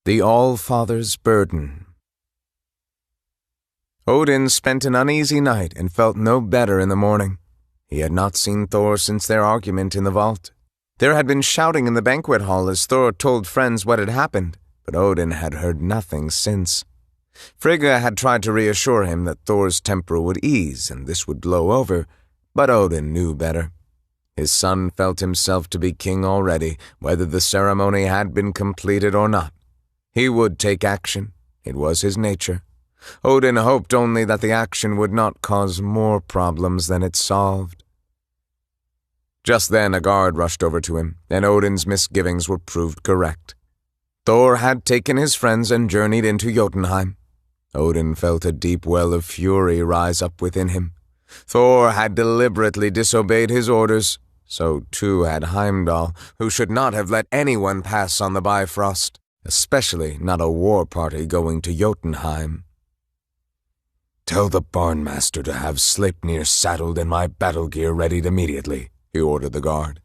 The All-Father's Burden. Odin spent an uneasy night and felt no better in the morning. He had not seen Thor since their argument in the vault. There had been shouting in the banquet hall as Thor told friends what had happened, but Odin had heard nothing since. Frigga had tried to reassure him that Thor's temper would ease and this would blow over, but Odin knew better. His son felt himself to be king already, whether the ceremony had been completed or not. He would take action. It was his nature. Odin hoped only that the action would not cause more problems than it solved. Just then a guard rushed over to him, and Odin's misgivings were proved correct. Thor had taken his friends and journeyed into Jotunheim. Odin felt a deep well of fury rise up within him. Thor had deliberately disobeyed his orders. So too had Heimdall, who should not have let anyone pass on the Bifrost, especially not a war party going to Jotunheim. "Tell the barnmaster to have Sleipnir saddled and my battle gear readied immediately," he ordered the guard.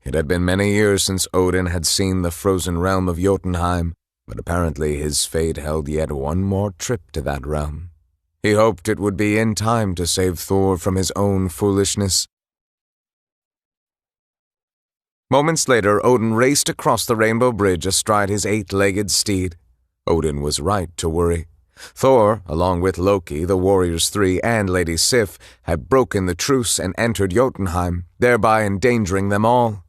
It had been many years since Odin had seen the frozen realm of Jotunheim, but apparently his fate held yet one more trip to that realm. He hoped it would be in time to save Thor from his own foolishness. Moments later, Odin raced across the Rainbow Bridge astride his 8-legged steed. Odin was right to worry. Thor, along with Loki, the Warriors 3, and Lady Sif, had broken the truce and entered Jotunheim, thereby endangering them all.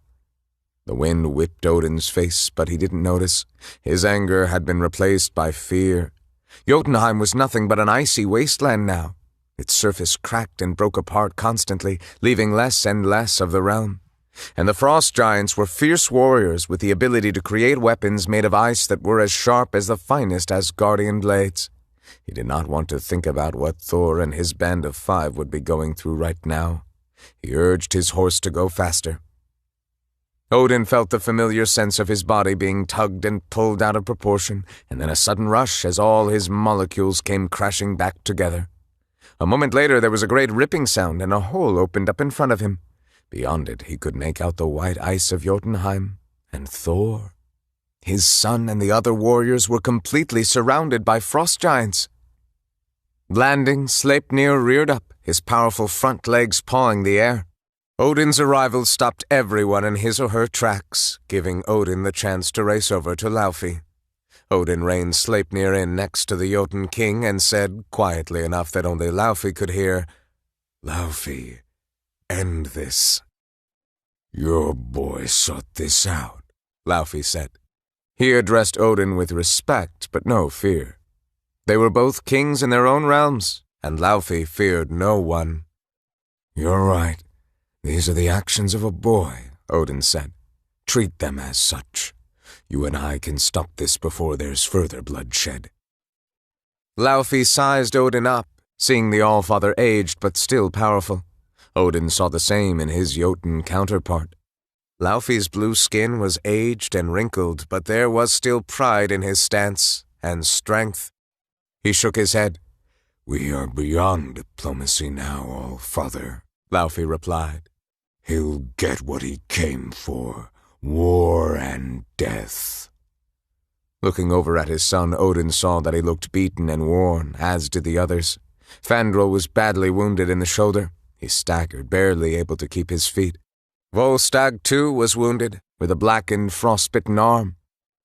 The wind whipped Odin's face, but he didn't notice. His anger had been replaced by fear. Jotunheim was nothing but an icy wasteland now. Its surface cracked and broke apart constantly, leaving less and less of the realm. And the frost giants were fierce warriors with the ability to create weapons made of ice that were as sharp as the finest Asgardian blades. He did not want to think about what Thor and his band of 5 would be going through right now. He urged his horse to go faster. Odin felt the familiar sense of his body being tugged and pulled out of proportion, and then a sudden rush as all his molecules came crashing back together. A moment later there was a great ripping sound and a hole opened up in front of him. Beyond it, he could make out the white ice of Jotunheim, and Thor. His son and the other warriors were completely surrounded by frost giants. Landing, Sleipnir reared up, his powerful front legs pawing the air. Odin's arrival stopped everyone in his or her tracks, giving Odin the chance to race over to Laufey. Odin reined Sleipnir in next to the Jotun king and said, quietly enough that only Laufey could hear, "Laufey, end this." "Your boy sought this out," Laufey said. He addressed Odin with respect, but no fear. They were both kings in their own realms, and Laufey feared no one. "You're right. These are the actions of a boy," Odin said. "Treat them as such. You and I can stop this before there's further bloodshed." Laufey sized Odin up, seeing the Allfather aged but still powerful. Odin saw the same in his Jotun counterpart. Laufey's blue skin was aged and wrinkled, but there was still pride in his stance and strength. He shook his head. "We are beyond diplomacy now, All-Father," Laufey replied. "He'll get what he came for, war and death." Looking over at his son, Odin saw that he looked beaten and worn, as did the others. Fandral was badly wounded in the shoulder. He staggered, barely able to keep his feet. Volstagg, too, was wounded, with a blackened, frostbitten arm.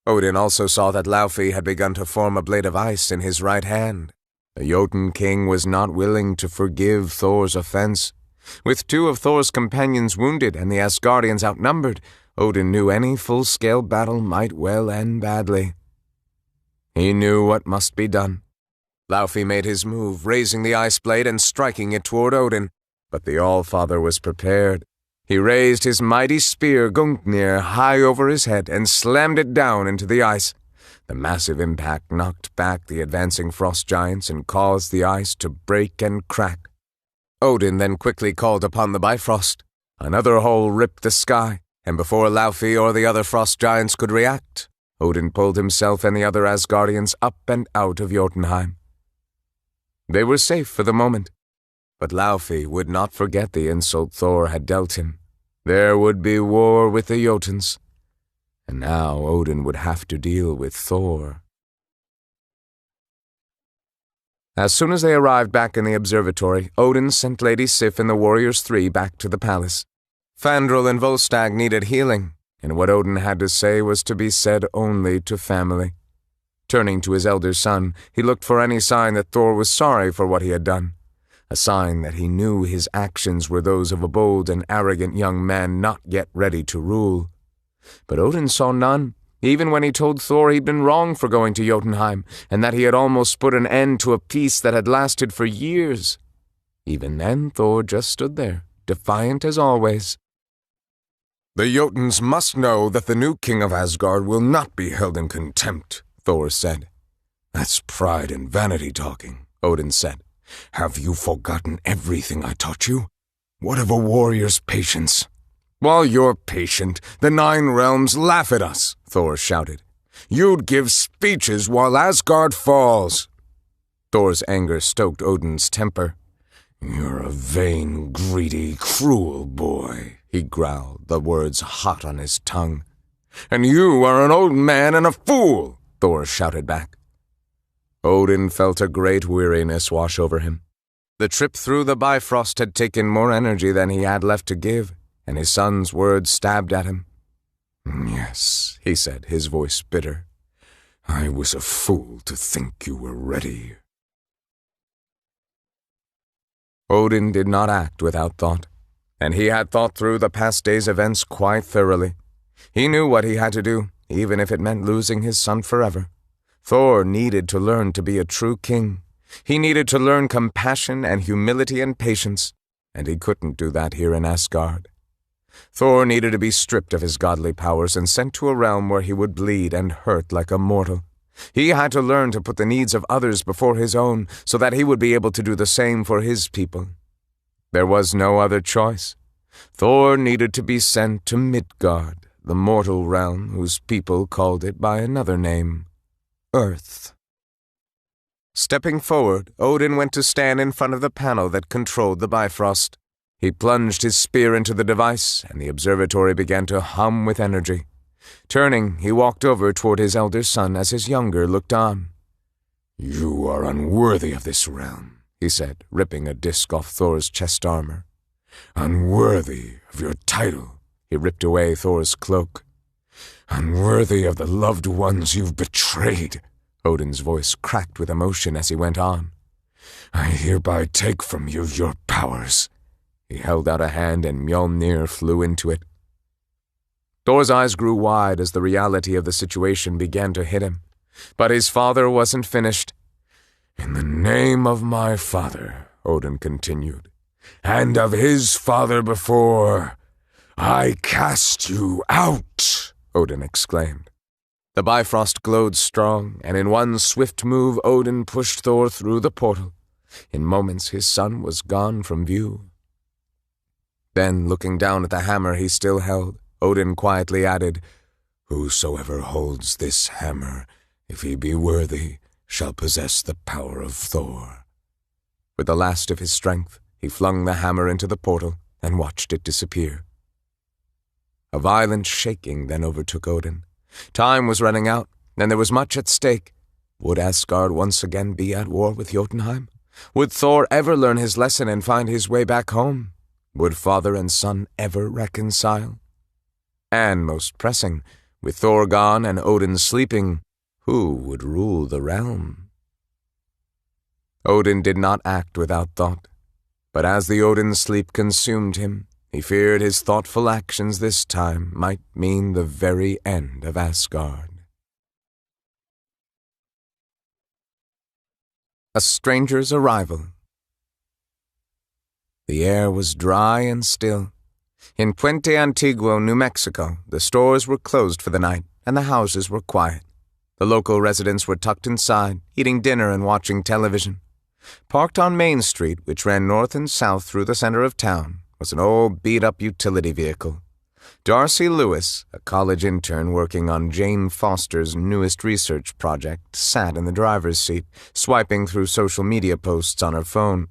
Odin also saw that Laufey had begun to form a blade of ice in his right hand. The Jotun king was not willing to forgive Thor's offense. With 2 of Thor's companions wounded and the Asgardians outnumbered, Odin knew any full-scale battle might well end badly. He knew what must be done. Laufey made his move, raising the ice blade and striking it toward Odin. But the Allfather was prepared. He raised his mighty spear Gungnir high over his head and slammed it down into the ice. The massive impact knocked back the advancing frost giants and caused the ice to break and crack. Odin then quickly called upon the Bifrost. Another hole ripped the sky, and before Laufey or the other frost giants could react, Odin pulled himself and the other Asgardians up and out of Jotunheim. They were safe for the moment. But Laufey would not forget the insult Thor had dealt him. There would be war with the Jotuns. And now Odin would have to deal with Thor. As soon as they arrived back in the observatory, Odin sent Lady Sif and the Warriors 3 back to the palace. Fandral and Volstagg needed healing, and what Odin had to say was to be said only to family. Turning to his elder son, he looked for any sign that Thor was sorry for what he had done, a sign that he knew his actions were those of a bold and arrogant young man not yet ready to rule. But Odin saw none, even when he told Thor he'd been wrong for going to Jotunheim, and that he had almost put an end to a peace that had lasted for years. Even then, Thor just stood there, defiant as always. "The Jotuns must know that the new king of Asgard will not be held in contempt," Thor said. "That's pride and vanity talking," Odin said. "Have you forgotten everything I taught you? What of a warrior's patience?" "While you're patient, the 9 realms laugh at us," Thor shouted. "You'd give speeches while Asgard falls." Thor's anger stoked Odin's temper. "You're a vain, greedy, cruel boy," he growled, the words hot on his tongue. "And you are an old man and a fool," Thor shouted back. Odin felt a great weariness wash over him. The trip through the Bifrost had taken more energy than he had left to give, and his son's words stabbed at him. "Yes," he said, his voice bitter. "I was a fool to think you were ready." Odin did not act without thought, and he had thought through the past day's events quite thoroughly. He knew what he had to do, even if it meant losing his son forever. Thor needed to learn to be a true king. He needed to learn compassion and humility and patience, and he couldn't do that here in Asgard. Thor needed to be stripped of his godly powers and sent to a realm where he would bleed and hurt like a mortal. He had to learn to put the needs of others before his own so that he would be able to do the same for his people. There was no other choice. Thor needed to be sent to Midgard, the mortal realm whose people called it by another name, Earth. Stepping forward, Odin went to stand in front of the panel that controlled the Bifrost. He plunged his spear into the device, and the observatory began to hum with energy. Turning, he walked over toward his elder son as his younger looked on. "You are unworthy of this realm," he said, ripping a disc off Thor's chest armor. "Unworthy of your title," he ripped away Thor's cloak. "Unworthy of the loved ones you've betrayed." Odin's voice cracked with emotion as he went on. "I hereby take from you your powers." He held out a hand and Mjolnir flew into it. Thor's eyes grew wide as the reality of the situation began to hit him. But his father wasn't finished. "In the name of my father," Odin continued, "and of his father before, I cast you out," Odin exclaimed. The Bifrost glowed strong, and in one swift move Odin pushed Thor through the portal. In moments his son was gone from view. Then, looking down at the hammer he still held, Odin quietly added, "Whosoever holds this hammer, if he be worthy, shall possess the power of Thor." With the last of his strength, he flung the hammer into the portal and watched it disappear. A violent shaking then overtook Odin. Time was running out, and there was much at stake. Would Asgard once again be at war with Jotunheim? Would Thor ever learn his lesson and find his way back home? Would father and son ever reconcile? And most pressing, with Thor gone and Odin sleeping, who would rule the realm? Odin did not act without thought, but as the Odin sleep consumed him, he feared his thoughtful actions this time might mean the very end of Asgard. A stranger's arrival. The air was dry and still. In Puente Antiguo, New Mexico, the stores were closed for the night, and the houses were quiet. The local residents were tucked inside, eating dinner and watching television. Parked on Main Street, which ran north and south through the center of town, was an old beat-up utility vehicle. Darcy Lewis, a college intern working on Jane Foster's newest research project, sat in the driver's seat, swiping through social media posts on her phone.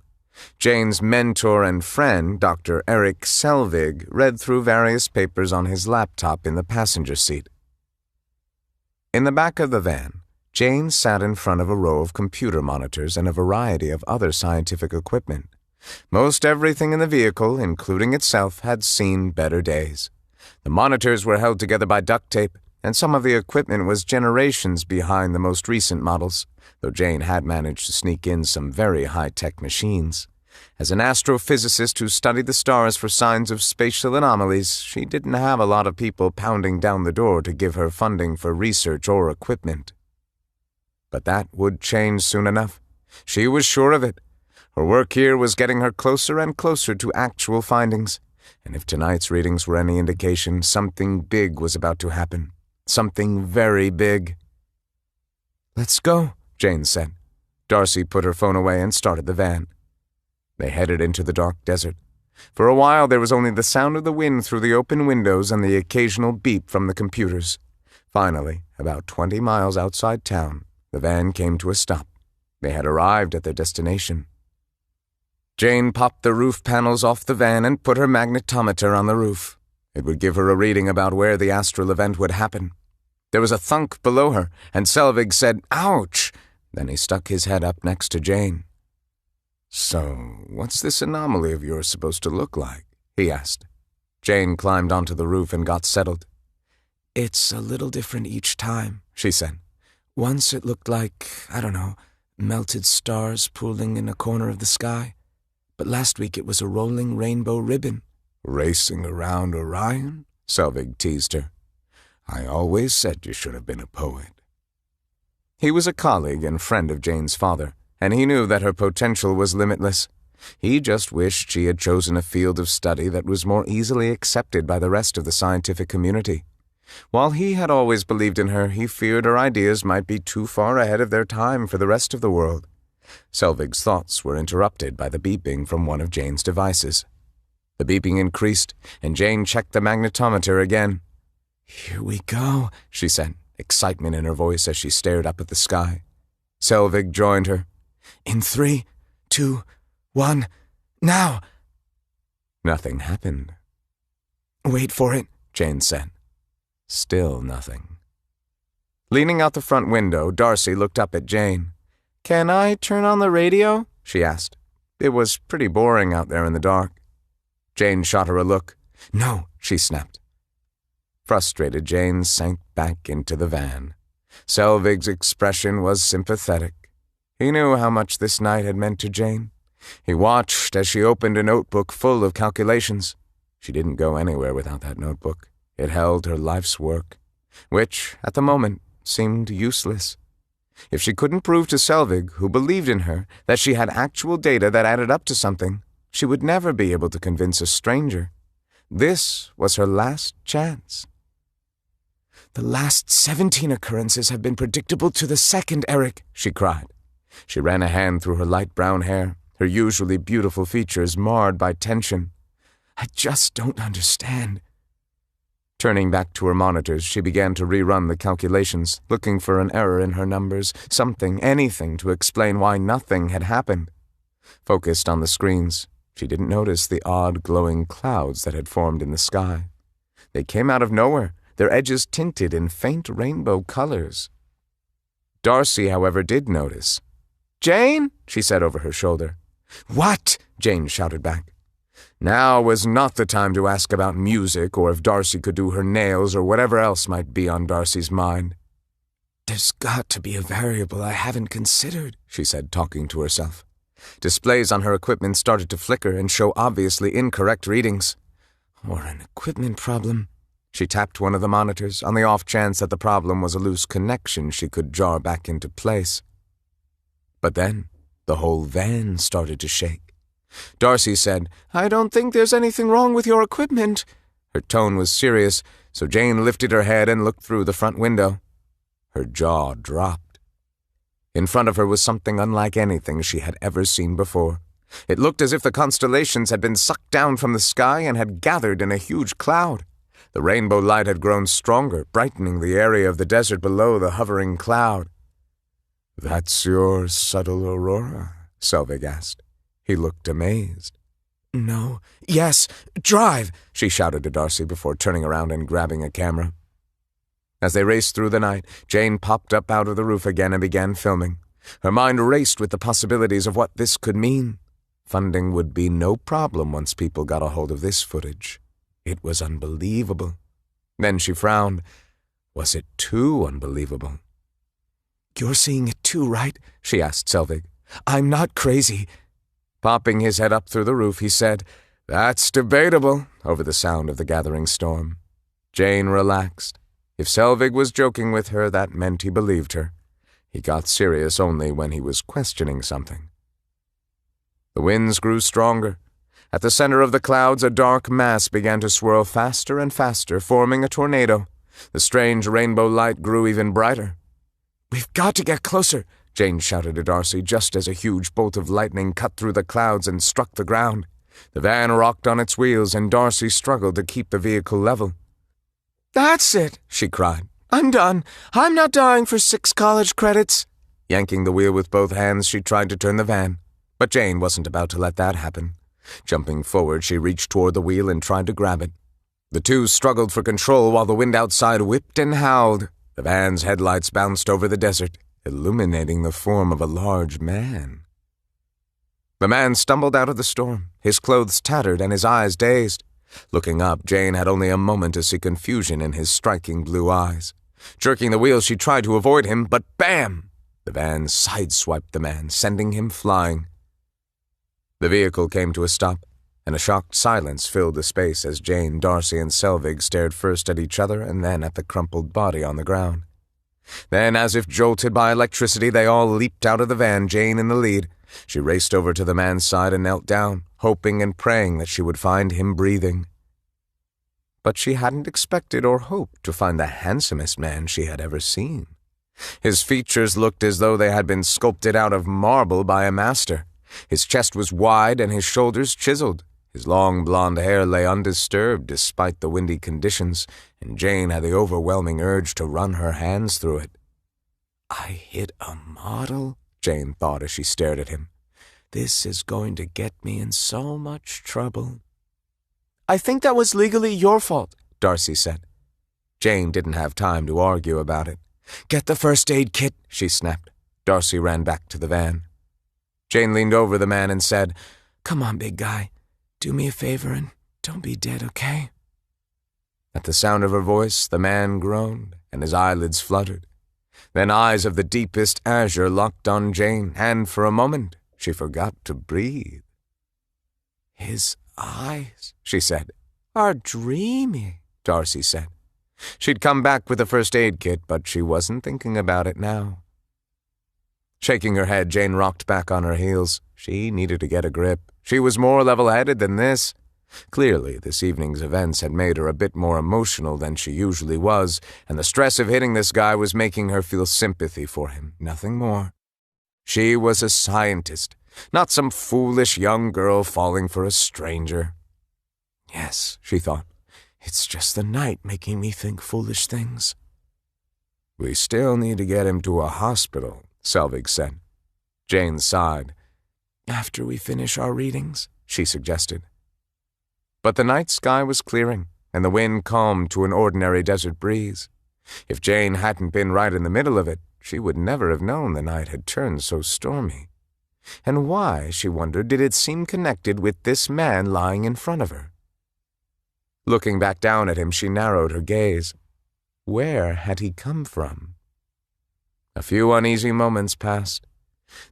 Jane's mentor and friend, Dr. Eric Selvig, read through various papers on his laptop in the passenger seat. In the back of the van, Jane sat in front of a row of computer monitors and a variety of other scientific equipment. Most everything in the vehicle, including itself, had seen better days. The monitors were held together by duct tape, and some of the equipment was generations behind the most recent models, though Jane had managed to sneak in some very high-tech machines. As an astrophysicist who studied the stars for signs of spatial anomalies, she didn't have a lot of people pounding down the door to give her funding for research or equipment. But that would change soon enough. She was sure of it. Her work here was getting her closer and closer to actual findings, and if tonight's readings were any indication, something big was about to happen. Something very big. "Let's go," Jane said. Darcy put her phone away and started the van. They headed into the dark desert. For a while there was only the sound of the wind through the open windows and the occasional beep from the computers. Finally, about 20 miles outside town, the van came to a stop. They had arrived at their destination. Jane popped the roof panels off the van and put her magnetometer on the roof. It would give her a reading about where the astral event would happen. There was a thunk below her, and Selvig said, "Ouch!" Then he stuck his head up next to Jane. "So, what's this anomaly of yours supposed to look like?" he asked. Jane climbed onto the roof and got settled. "It's a little different each time," she said. "Once it looked like, I don't know, melted stars pooling in a corner of the sky. But last week it was a rolling rainbow ribbon." "Racing around Orion?" Selvig teased her. "I always said you should have been a poet." He was a colleague and friend of Jane's father, and he knew that her potential was limitless. He just wished she had chosen a field of study that was more easily accepted by the rest of the scientific community. While he had always believed in her, he feared her ideas might be too far ahead of their time for the rest of the world. Selvig's thoughts were interrupted by the beeping from one of Jane's devices. The beeping increased, and Jane checked the magnetometer again. "Here we go," she said, excitement in her voice as she stared up at the sky. Selvig joined her. "In 3, 2, 1, now!" Nothing happened. "Wait for it," Jane said. Still nothing. Leaning out the front window, Darcy looked up at Jane. "Can I turn on the radio?" she asked. It was pretty boring out there in the dark. Jane shot her a look. "No," she snapped. Frustrated, Jane sank back into the van. Selvig's expression was sympathetic. He knew how much this night had meant to Jane. He watched as she opened a notebook full of calculations. She didn't go anywhere without that notebook. It held her life's work, which, at the moment, seemed useless. If she couldn't prove to Selvig, who believed in her, that she had actual data that added up to something, she would never be able to convince a stranger. This was her last chance. "The last 17 occurrences have been predictable to the second, Eric," she cried. She ran a hand through her light brown hair, her usually beautiful features marred by tension. "I just don't understand." Turning back to her monitors, she began to rerun the calculations, looking for an error in her numbers, something, anything to explain why nothing had happened. Focused on the screens, she didn't notice the odd glowing clouds that had formed in the sky. They came out of nowhere, their edges tinted in faint rainbow colors. Darcy, however, did notice. "Jane?" she said over her shoulder. "What?" Jane shouted back. Now was not the time to ask about music or if Darcy could do her nails or whatever else might be on Darcy's mind. "There's got to be a variable I haven't considered," she said, talking to herself. Displays on her equipment started to flicker and show obviously incorrect readings. Or an equipment problem. She tapped one of the monitors on the off chance that the problem was a loose connection she could jar back into place. But then the whole van started to shake. Darcy said, "I don't think there's anything wrong with your equipment." Her tone was serious, so Jane lifted her head and looked through the front window. Her jaw dropped. In front of her was something unlike anything she had ever seen before. It looked as if the constellations had been sucked down from the sky and had gathered in a huge cloud. The rainbow light had grown stronger, brightening the area of the desert below the hovering cloud. "That's your subtle aurora?" Selvig asked. He looked amazed. "No. Yes, drive!" she shouted to Darcy before turning around and grabbing a camera. As they raced through the night, Jane popped up out of the roof again and began filming. Her mind raced with the possibilities of what this could mean. Funding would be no problem once people got a hold of this footage. It was unbelievable. Then she frowned. Was it too unbelievable? "You're seeing it too, right?" she asked Selvig. "I'm not crazy." Popping his head up through the roof, he said, "That's debatable," over the sound of the gathering storm. Jane relaxed. If Selvig was joking with her, that meant he believed her. He got serious only when he was questioning something. The winds grew stronger. At the center of the clouds, a dark mass began to swirl faster and faster, forming a tornado. The strange rainbow light grew even brighter. "We've got to get closer," Jane shouted to Darcy just as a huge bolt of lightning cut through the clouds and struck the ground. The van rocked on its wheels, and Darcy struggled to keep the vehicle level. "That's it," she cried. "I'm done. I'm not dying for 6 college credits." Yanking the wheel with both hands, she tried to turn the van. But Jane wasn't about to let that happen. Jumping forward, she reached toward the wheel and tried to grab it. The two struggled for control while the wind outside whipped and howled. The van's headlights bounced over the desert, illuminating the form of a large man. The man stumbled out of the storm, his clothes tattered and his eyes dazed. Looking up, Jane had only a moment to see confusion in his striking blue eyes. Jerking the wheel, she tried to avoid him, but bam! The van sideswiped the man, sending him flying. The vehicle came to a stop, and a shocked silence filled the space as Jane, Darcy, and Selvig stared first at each other and then at the crumpled body on the ground. Then, as if jolted by electricity, they all leaped out of the van, Jane in the lead. She raced over to the man's side and knelt down, hoping and praying that she would find him breathing. But she hadn't expected or hoped to find the handsomest man she had ever seen. His features looked as though they had been sculpted out of marble by a master. His chest was wide and his shoulders chiseled. His long blonde hair lay undisturbed despite the windy conditions, and Jane had the overwhelming urge to run her hands through it. "I hit a model," Jane thought as she stared at him. "This is going to get me in so much trouble." "I think that was legally your fault," Darcy said. Jane didn't have time to argue about it. "Get the first aid kit," she snapped. Darcy ran back to the van. Jane leaned over the man and said, "Come on, big guy. Do me a favor and don't be dead, okay?" At the sound of her voice, the man groaned and his eyelids fluttered. Then eyes of the deepest azure locked on Jane, and for a moment she forgot to breathe. "His eyes," she said, "are dreamy," Darcy said. She'd come back with the first aid kit, but she wasn't thinking about it now. Shaking her head, Jane rocked back on her heels. She needed to get a grip. She was more level-headed than this. Clearly, this evening's events had made her a bit more emotional than she usually was, and the stress of hitting this guy was making her feel sympathy for him, nothing more. She was a scientist, not some foolish young girl falling for a stranger. "Yes," she thought, "it's just the night making me think foolish things." "We still need to get him to a hospital," Selvig said. Jane sighed. "After we finish our readings," she suggested. But the night sky was clearing, and the wind calmed to an ordinary desert breeze. If Jane hadn't been right in the middle of it, she would never have known the night had turned so stormy. And why, she wondered, did it seem connected with this man lying in front of her? Looking back down at him, she narrowed her gaze. Where had he come from? A few uneasy moments passed.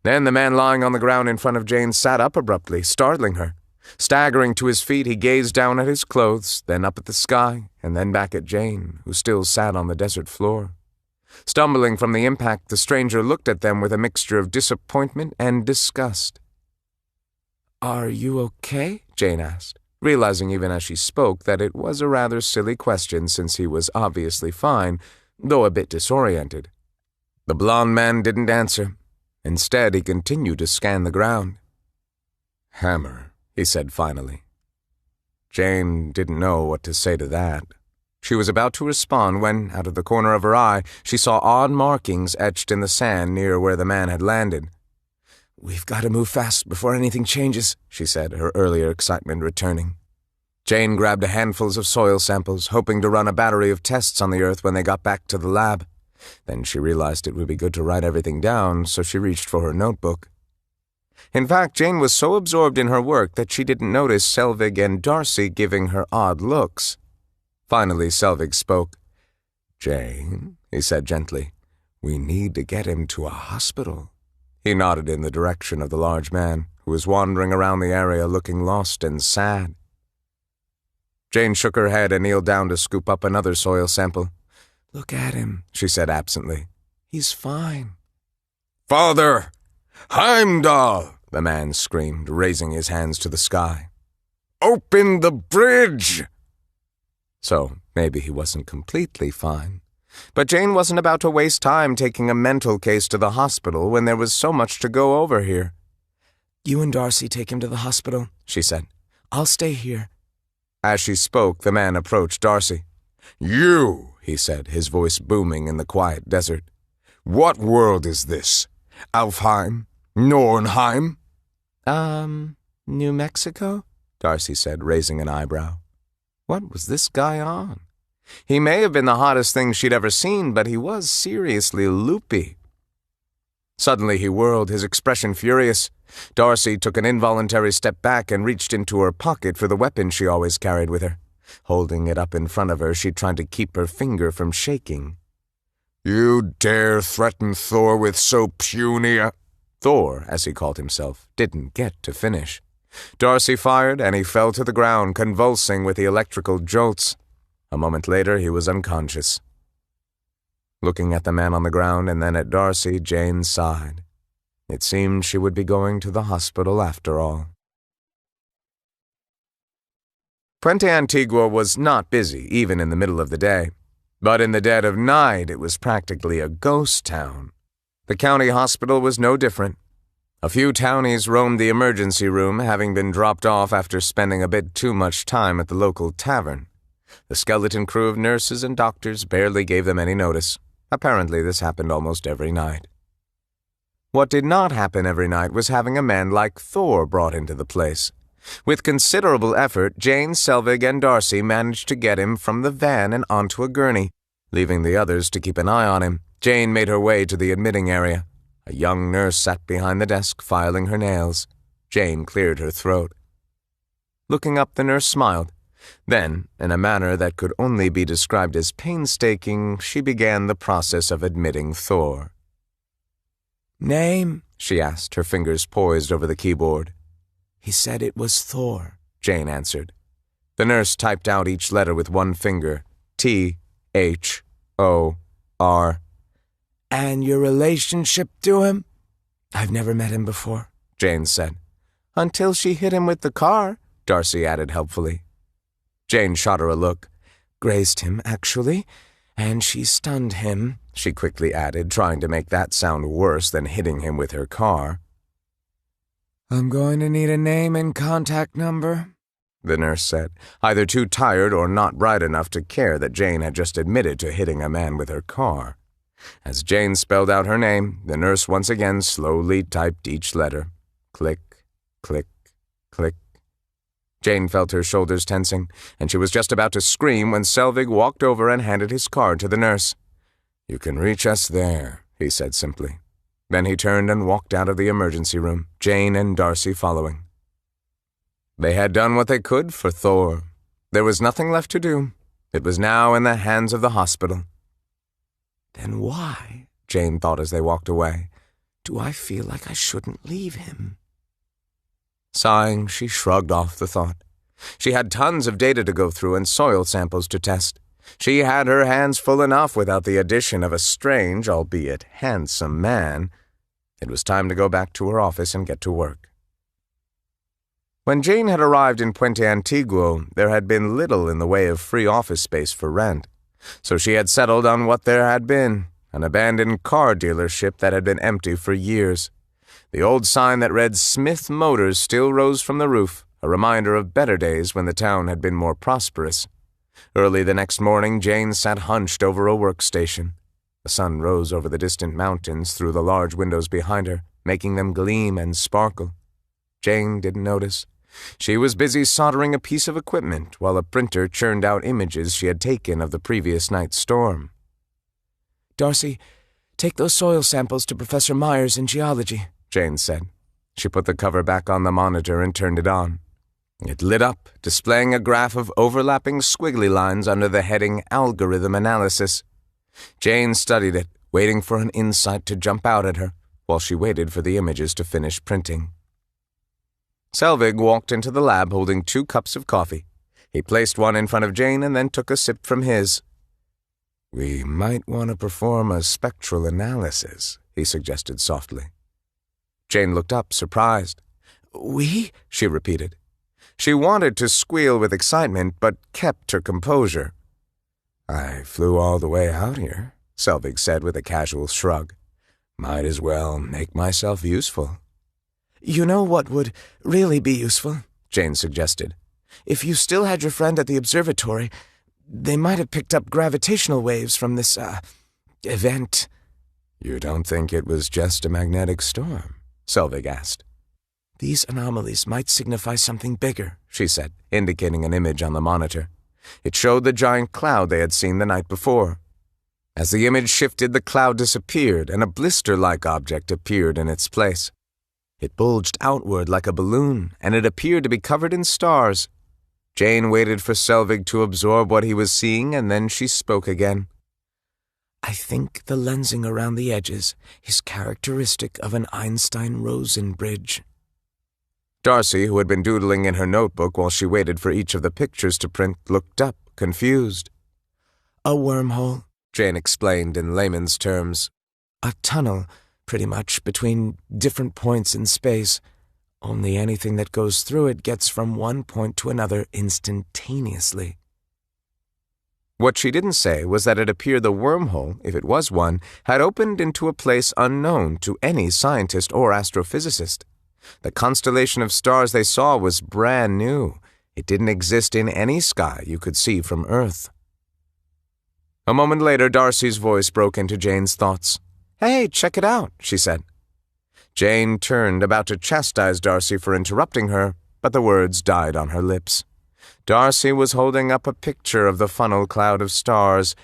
Then the man lying on the ground in front of Jane sat up abruptly, startling her. Staggering to his feet, he gazed down at his clothes, then up at the sky, and then back at Jane, who still sat on the desert floor. Stumbling from the impact, the stranger looked at them with a mixture of disappointment and disgust. "Are you okay?" Jane asked, realizing even as she spoke that it was a rather silly question since he was obviously fine, though a bit disoriented. The blond man didn't answer. Instead, he continued to scan the ground. "Hammer," he said finally. Jane didn't know what to say to that. She was about to respond when, out of the corner of her eye, she saw odd markings etched in the sand near where the man had landed. "We've got to move fast before anything changes," she said, her earlier excitement returning. Jane grabbed a handful of soil samples, hoping to run a battery of tests on the Earth when they got back to the lab. Then she realized it would be good to write everything down, so she reached for her notebook. In fact, Jane was so absorbed in her work that she didn't notice Selvig and Darcy giving her odd looks. Finally, Selvig spoke. "Jane," he said gently, "we need to get him to a hospital." He nodded in the direction of the large man, who was wandering around the area looking lost and sad. Jane shook her head and kneeled down to scoop up another soil sample. "Look at him," she said absently. "He's fine." "Father! Heimdall!" the man screamed, raising his hands to the sky. "Open the bridge!" So maybe he wasn't completely fine. But Jane wasn't about to waste time taking a mental case to the hospital when there was so much to go over here. "You and Darcy take him to the hospital," she said. "I'll stay here." As she spoke, the man approached Darcy. "You," he said, his voice booming in the quiet desert. "What world is this? Alfheim? Nornheim?" New Mexico?" Darcy said, raising an eyebrow. What was this guy on? He may have been the hottest thing she'd ever seen, but he was seriously loopy. Suddenly he whirled, his expression furious. Darcy took an involuntary step back and reached into her pocket for the weapon she always carried with her. Holding it up in front of her, she tried to keep her finger from shaking. "You dare threaten Thor with so puny a—" Thor, as he called himself, didn't get to finish. Darcy fired, and he fell to the ground, convulsing with the electrical jolts. A moment later, he was unconscious. Looking at the man on the ground and then at Darcy, Jane sighed. It seemed she would be going to the hospital after all. Puente Antigua was not busy, even in the middle of the day. But in the dead of night, it was practically a ghost town. The county hospital was no different. A few townies roamed the emergency room, having been dropped off after spending a bit too much time at the local tavern. The skeleton crew of nurses and doctors barely gave them any notice. Apparently, this happened almost every night. What did not happen every night was having a man like Thor brought into the place. With considerable effort, Jane, Selvig, and Darcy managed to get him from the van and onto a gurney. Leaving the others to keep an eye on him, Jane made her way to the admitting area. A young nurse sat behind the desk, filing her nails. Jane cleared her throat. Looking up, the nurse smiled. Then, in a manner that could only be described as painstaking, she began the process of admitting Thor. "Name?" she asked, her fingers poised over the keyboard. "He said it was Thor," Jane answered. The nurse typed out each letter with one finger. T-H-O-R. "And your relationship to him?" "I've never met him before," Jane said. "Until she hit him with the car," Darcy added helpfully. Jane shot her a look. "Grazed him, actually. And she stunned him," she quickly added, trying to make that sound worse than hitting him with her car. "I'm going to need a name and contact number," the nurse said, either too tired or not bright enough to care that Jane had just admitted to hitting a man with her car. As Jane spelled out her name, the nurse once again slowly typed each letter. Click, click, click. Jane felt her shoulders tensing, and she was just about to scream when Selvig walked over and handed his card to the nurse. "You can reach us there," he said simply. Then he turned and walked out of the emergency room, Jane and Darcy following. They had done what they could for Thor. There was nothing left to do. It was now in the hands of the hospital. "Then why," Jane thought as they walked away, "do I feel like I shouldn't leave him?" Sighing, she shrugged off the thought. She had tons of data to go through and soil samples to test. She had her hands full enough without the addition of a strange, albeit handsome man. It was time to go back to her office and get to work. When Jane had arrived in Puente Antiguo, there had been little in the way of free office space for rent. So she had settled on what there had been, an abandoned car dealership that had been empty for years. The old sign that read Smith Motors still rose from the roof, a reminder of better days when the town had been more prosperous. Early the next morning, Jane sat hunched over a workstation. The sun rose over the distant mountains through the large windows behind her, making them gleam and sparkle. Jane didn't notice. She was busy soldering a piece of equipment while a printer churned out images she had taken of the previous night's storm. "Darcy, take those soil samples to Professor Myers in geology," Jane said. She put the cover back on the monitor and turned it on. It lit up, displaying a graph of overlapping squiggly lines under the heading Algorithm Analysis. Jane studied it, waiting for an insight to jump out at her, while she waited for the images to finish printing. Selvig walked into the lab holding 2 cups of coffee. He placed one in front of Jane and then took a sip from his. "We might want to perform a spectral analysis," he suggested softly. Jane looked up, surprised. "We?" she repeated. She wanted to squeal with excitement, but kept her composure. "I flew all the way out here," Selvig said with a casual shrug. "Might as well make myself useful." "You know what would really be useful?" Jane suggested. "If you still had your friend at the observatory, they might have picked up gravitational waves from this, event." "You don't think it was just a magnetic storm?" Selvig asked. "These anomalies might signify something bigger," she said, indicating an image on the monitor. It showed the giant cloud they had seen the night before. As the image shifted, the cloud disappeared, and a blister-like object appeared in its place. It bulged outward like a balloon, and it appeared to be covered in stars. Jane waited for Selvig to absorb what he was seeing, and then she spoke again. "I think the lensing around the edges is characteristic of an Einstein-Rosen bridge." Darcy, who had been doodling in her notebook while she waited for each of the pictures to print, looked up, confused. "A wormhole," Jane explained in layman's terms. "A tunnel, pretty much, between different points in space. Only anything that goes through it gets from one point to another instantaneously." What she didn't say was that it appeared the wormhole, if it was one, had opened into a place unknown to any scientist or astrophysicist. The constellation of stars they saw was brand new. It didn't exist in any sky you could see from Earth. A moment later, Darcy's voice broke into Jane's thoughts. "Hey, check it out," she said. Jane turned, about to chastise Darcy for interrupting her, but the words died on her lips. Darcy was holding up a picture of the funnel cloud of stars,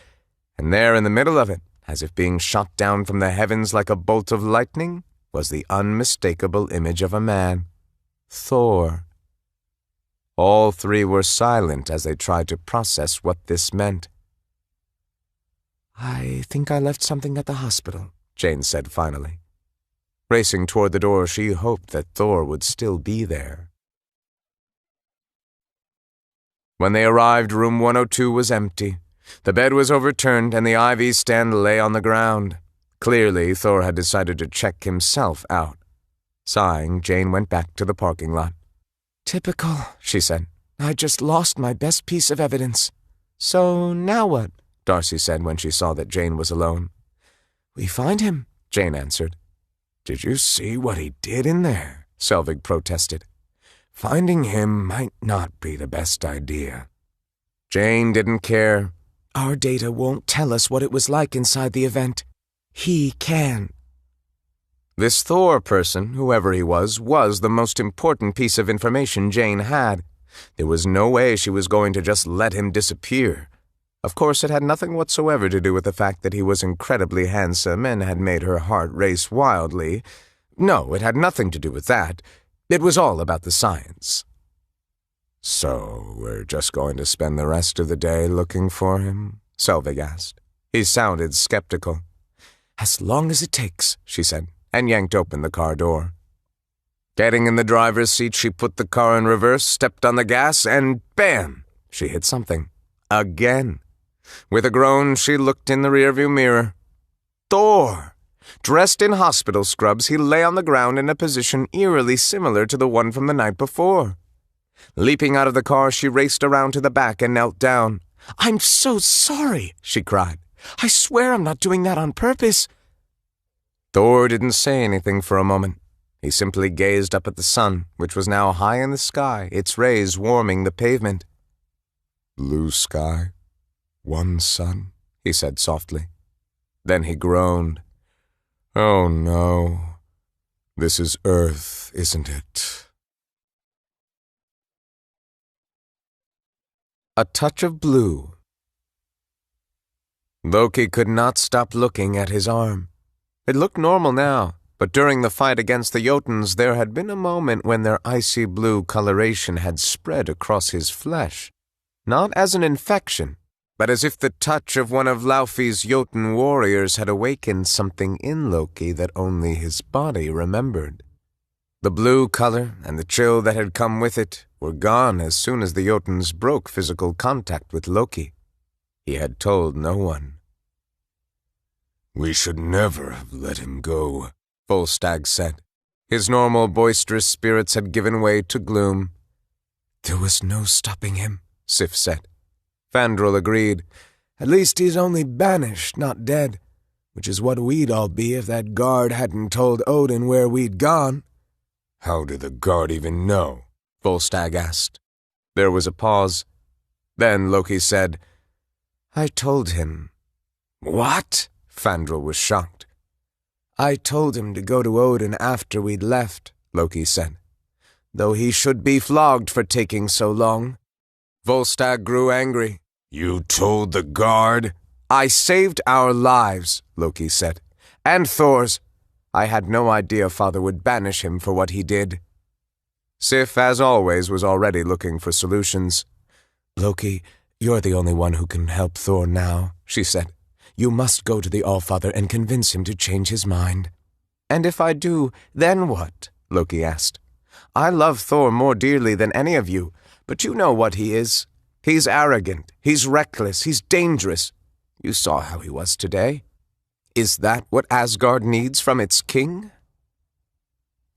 and there in the middle of it, as if being shot down from the heavens like a bolt of lightning, was the unmistakable image of a man, Thor. All 3 were silent as they tried to process what this meant. "I think I left something at the hospital," Jane said finally. Racing toward the door, she hoped that Thor would still be there. When they arrived, room 102 was empty. The bed was overturned and the IV stand lay on the ground. Clearly, Thor had decided to check himself out. Sighing, Jane went back to the parking lot. "Typical," she said. "I just lost my best piece of evidence." "So now what?" Darcy said when she saw that Jane was alone. "We find him," Jane answered. "Did you see what he did in there?" Selvig protested. "Finding him might not be the best idea." Jane didn't care. "Our data won't tell us what it was like inside the event. He can." This Thor person, whoever he was the most important piece of information Jane had. There was no way she was going to just let him disappear. Of course, it had nothing whatsoever to do with the fact that he was incredibly handsome and had made her heart race wildly. No, it had nothing to do with that. It was all about the science. "So we're just going to spend the rest of the day looking for him?" Selvig asked. He sounded skeptical. "As long as it takes," she said, and yanked open the car door. Getting in the driver's seat, she put the car in reverse, stepped on the gas, and bam! She hit something. Again. With a groan, she looked in the rearview mirror. Thor! Dressed in hospital scrubs, he lay on the ground in a position eerily similar to the one from the night before. Leaping out of the car, she raced around to the back and knelt down. "I'm so sorry," she cried. "I swear I'm not doing that on purpose." Thor didn't say anything for a moment. He simply gazed up at the sun, which was now high in the sky, its rays warming the pavement. "Blue sky, one sun," he said softly. Then he groaned. "Oh no, this is Earth, isn't it?" A touch of blue. Loki could not stop looking at his arm. It looked normal now, but during the fight against the Jotuns there had been a moment when their icy blue coloration had spread across his flesh, not as an infection, but as if the touch of one of Laufey's Jotun warriors had awakened something in Loki that only his body remembered. The blue color and the chill that had come with it were gone as soon as the Jotuns broke physical contact with Loki. He had told no one. "We should never have let him go," Volstagg said. His normal boisterous spirits had given way to gloom. "There was no stopping him," Sif said. Fandral agreed. "At least he's only banished, not dead, which is what we'd all be if that guard hadn't told Odin where we'd gone." "How did the guard even know?" Volstagg asked. There was a pause. Then Loki said, "I told him." "What?" Fandral was shocked. "I told him to go to Odin after we'd left," Loki said. "Though he should be flogged for taking so long." Volstagg grew angry. "You told the guard?" "I saved our lives," Loki said. "And Thor's. I had no idea Father would banish him for what he did." Sif, as always, was already looking for solutions. "Loki, you're the only one who can help Thor now," she said. "You must go to the Allfather and convince him to change his mind." "And if I do, then what?" Loki asked. "I love Thor more dearly than any of you, but you know what he is. He's arrogant, he's reckless, he's dangerous. You saw how he was today. Is that what Asgard needs from its king?"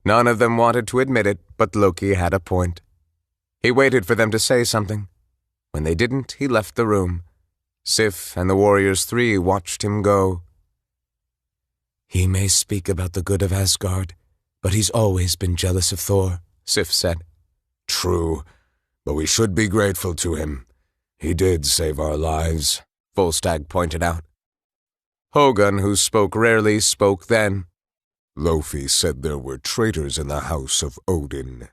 None of them wanted to admit it, but Loki had a point. He waited for them to say something. When they didn't, he left the room. Sif and the Warriors 3 watched him go. "He may speak about the good of Asgard, but he's always been jealous of Thor," Sif said. "True, but we should be grateful to him. He did save our lives," Volstagg pointed out. Hogun, who spoke rarely, spoke then. "Laufey said there were traitors in the house of Odin."